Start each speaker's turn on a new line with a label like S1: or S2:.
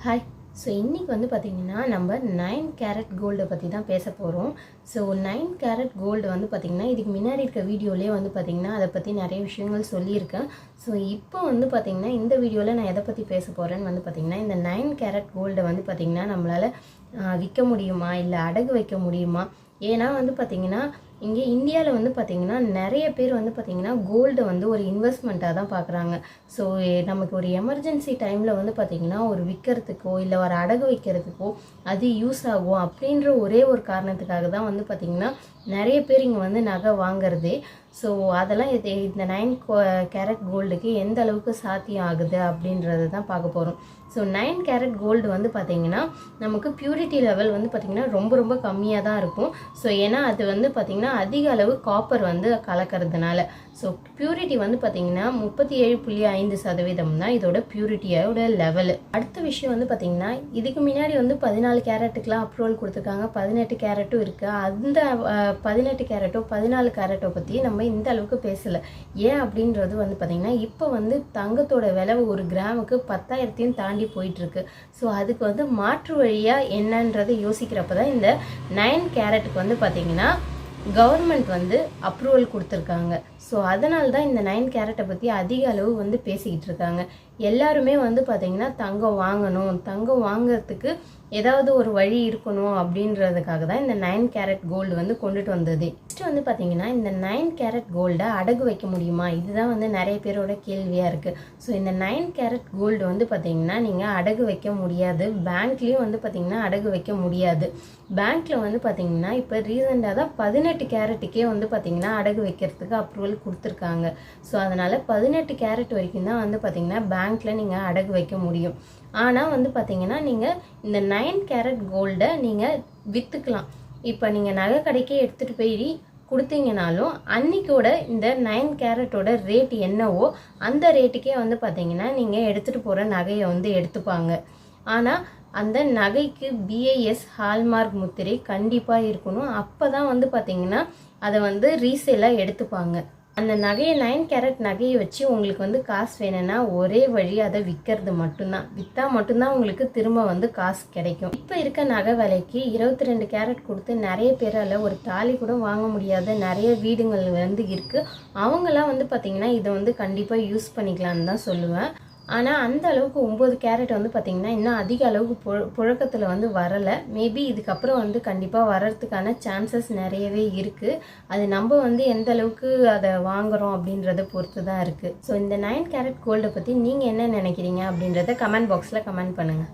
S1: Hi. So இன்றைக்கி வந்து பார்த்திங்கன்னா நம்ம 9 கேரட் கோல்டை பற்றி தான் பேச போகிறோம். ஸோ 9 கேரட் கோல்டு வந்து பார்த்திங்கன்னா இதுக்கு முன்னாடி இருக்க வீடியோலேயே வந்து பார்த்திங்கன்னா அதை பற்றி நிறைய விஷயங்கள் சொல்லியிருக்கேன். ஸோ இப்போ வந்து பார்த்திங்கன்னா இந்த வீடியோவில் நான் எதை பற்றி பேச போகிறேன்னு வந்து பார்த்திங்கன்னா இந்த 9 கேரட் கோல்டை வந்து பார்த்திங்கன்னா நம்மளால் விற்க முடியுமா இல்லை அடகு வைக்க முடியுமா? ஏன்னா வந்து பார்த்திங்கன்னா இங்கே இந்தியாவில் வந்து பார்த்திங்கன்னா நிறைய பேர் வந்து பார்த்திங்கன்னா கோல்டை வந்து ஒரு இன்வெஸ்ட்மெண்ட்டாக தான் பார்க்குறாங்க. ஸோ நமக்கு ஒரு எமர்ஜென்சி டைமில் வந்து பார்த்திங்கன்னா ஒரு விற்கிறதுக்கோ இல்லை ஒரு அடகு வைக்கிறதுக்கோ அது யூஸ் ஆகும் அப்படின்ற ஒரே ஒரு காரணத்துக்காக தான் வந்து பார்த்திங்கன்னா நிறைய பேர் இங்கே வந்து நகை வாங்குறதே. ஸோ அதெல்லாம் இந்த 9 கேரட் கோல்டுக்கு எந்த அளவுக்கு சாத்தியம் ஆகுது அப்படின்றது தான் பார்க்க போகிறோம். ஸோ 9 கேரட் கோல்டு வந்து பார்த்திங்கன்னா நமக்கு பியூரிட்டி லெவல் வந்து பார்த்திங்கன்னா ரொம்ப கம்மியாக தான் இருக்கும். ஸோ ஏன்னா அது வந்து பார்த்திங்கன்னா அதிக அளவு காப்பர் வந்து கலக்கிறதுனால ஸோ பியூரிட்டி வந்து பார்த்திங்கன்னா 37.5% தான் இதோட பியூரிட்டியோட லெவலு. அடுத்த விஷயம் வந்து பார்த்திங்கன்னா இதுக்கு முன்னாடி வந்து 14 கேரட்டுக்கெலாம் அப்ரூவல் கொடுத்துருக்காங்க, 18 கேரட்டும் இருக்குது. அந்த 18 கேரட்டோ 14 கேரட்டோ பற்றி நம்ம இந்த அளவுக்கு பேசலை. ஏன் அப்படின்றது வந்து பார்த்திங்கன்னா இப்போ வந்து தங்கத்தோட விலை ஒரு கிராமுக்கு 10,000 தாண்டி போயிட்டுருக்கு. ஸோ அதுக்கு வந்து மாற்று வழியாக என்னன்றதை யோசிக்கிறப்ப தான் இந்த 9 கேரட்டுக்கு வந்து பார்த்திங்கன்னா கவர்மெண்ட் வந்து அப்ரூவல் கொடுத்துருக்காங்க. ஸோ அதனால தான் இந்த 9 கேரட்டை பற்றி அதிக அளவு வந்து பேசிக்கிட்டு இருக்காங்க. எல்லாருமே வந்து பார்த்திங்கன்னா தங்கம் வாங்கணும், தங்கம் வாங்கிறதுக்கு ஏதாவது ஒரு வழி இருக்கணும் அப்படின்றதுக்காக தான் இந்த 9 கேரட் கோல்டு வந்து கொண்டுட்டு வந்தது. நெக்ஸ்ட் வந்து பார்த்திங்கன்னா இந்த 9 கேரட் கோல்டை அடகு வைக்க முடியுமா? இதுதான் வந்து நிறைய பேரோட கேள்வியாக இருக்குது. ஸோ இந்த 9 கேரட் கோல்டு வந்து பார்த்திங்கன்னா நீங்கள் அடகு வைக்க முடியாது. பேங்க்லேயும் வந்து பார்த்திங்கன்னா அடகு வைக்க முடியாது. பேங்க்கில் வந்து பார்த்திங்கன்னா இப்போ ரீசெண்டாக தான் 18 கேரட்டுக்கே வந்து பார்த்திங்கன்னா அடகு வைக்கிறதுக்கு அப்ரூவல் கொடுத்துருக்காங்க. ஸோ அதனால் 18 கேரட் வரைக்கும் தான் வந்து பார்த்திங்கன்னா பேங்க்கில் நீங்கள் அடகு வைக்க முடியும். ஆனால் வந்து பார்த்திங்கன்னா நீங்கள் இந்த 9 கேரட் கோல்டை நீங்கள் விற்றுக்கலாம். இப்போ நீங்கள் நகை கடைக்கே எடுத்துகிட்டு போய் கொடுத்தீங்கனாலும் அன்னைக்கோட இந்த 9 கேரட்டோட ரேட் என்னவோ அந்த ரேட்டுக்கே வந்து பார்த்திங்கன்னா நீங்கள் எடுத்துகிட்டு போகிற நகையை வந்து எடுத்துப்பாங்க. ஆனால் அந்த நகைக்கு BIS ஹால்மார்க் முத்திரை கண்டிப்பாக இருக்கணும். அப்போ தான் வந்து பார்த்திங்கன்னா அதை வந்து ரீசேலாக எடுத்துப்பாங்க. அந்த நகையை 9 கேரட் நகையை வச்சு உங்களுக்கு வந்து காசு வேணும்னா ஒரே வழி அதை விற்கிறது மட்டும்தான். விற்றா மட்டும்தான் உங்களுக்கு திரும்ப வந்து காசு கிடைக்கும். இப்போ இருக்க நகை விலைக்கு 22 கேரட் கொடுத்து நிறைய பேரால் ஒரு தாலி கூட வாங்க முடியாத நிறைய வீடுகள் வந்து இருக்குது. அவங்களாம் வந்து பார்த்திங்கன்னா இதை வந்து கண்டிப்பாக யூஸ் பண்ணிக்கலான்னு தான் சொல்லுவேன். ஆனால் அந்த அளவுக்கு 9 கேரட் வந்து பார்த்திங்கன்னா இன்னும் அதிக அளவுக்கு புழக்கத்தில் வந்து வரலை. மேபி இதுக்கப்புறம் வந்து கண்டிப்பாக வர்றதுக்கான சான்சஸ் நிறையவே இருக்குது. அது நம்ம வந்து எந்த அளவுக்கு அதை வாங்குகிறோம் அப்படின்றத பொறுத்து தான் இருக்குது. ஸோ இந்த 9 கேரட் கோல்டை பற்றி நீங்கள் என்ன நினைக்கிறீங்க அப்படின்றத கமெண்ட் பாக்ஸில் கமெண்ட் பண்ணுங்கள்.